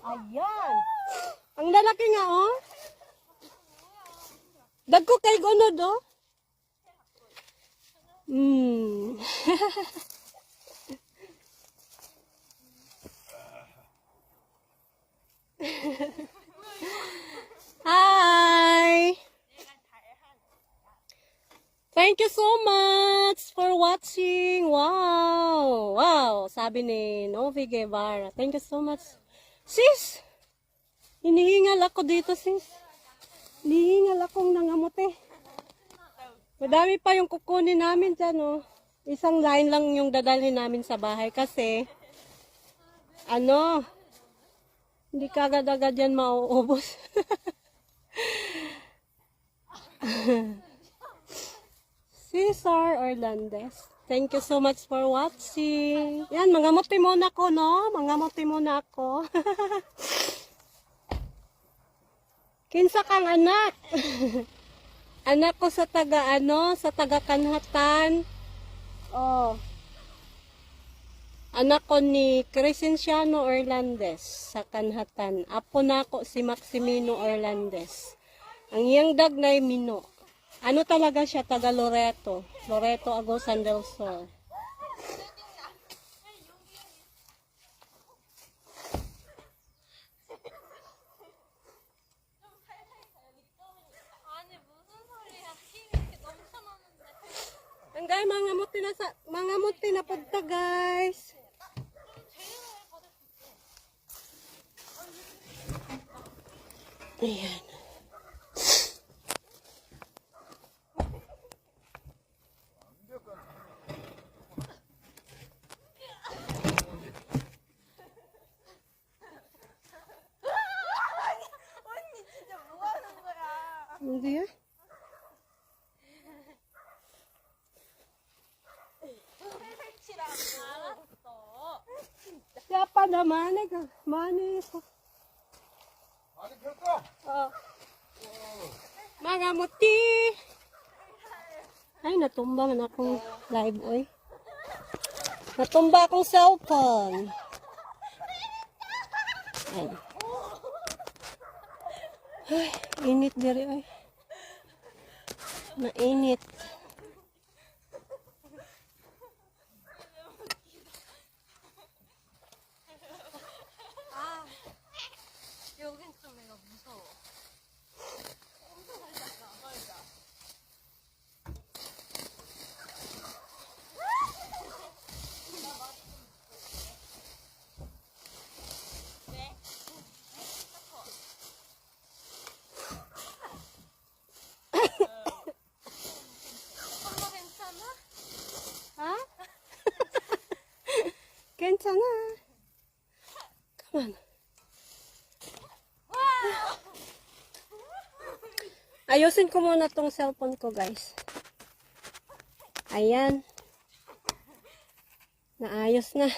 Ayan. Ang lalaki nga, oh. Dagko kay gunod, oh. Hi! Thank you so much for watching. Wow! Wow! Sabi ni Novi Guevara. Thank you so much. Sis! Hinihingal ako dito, sis. Hinihingal akong nangamote. Madami pa yung kukunin namin dyan, oh. Isang line lang yung dadalhin namin sa bahay kasi, hindi kagad-agad yan mauubos. Cesar Orlandes. Thank you so much for watching. Yan, mangamuti muna ko, no? Mangamuti muna ako. Kinsa kang anak? Anak ko sa taga Kanhatan. Oh. Anak ko ni Crescenciano Orlandes sa Kanhatan. Apo na ako si Maximino Orlandes. Ang iyang dagnay Mino. Ano talaga siya? Taga Loreto. Loreto, Agusan del Sur. Ang guys, mga muti na punta, guys. Ayan. Hindi ya? Siapa naman eh? Mani ko. Oh. Mga muti. Ay, natumba man akong live, oy. Natumba akong cellphone. Ay. Ay, init diri, oy. Mainit. 괜찮아. Come on. Ayusin ko muna tong cellphone ko, guys. Ayan. Naayos na.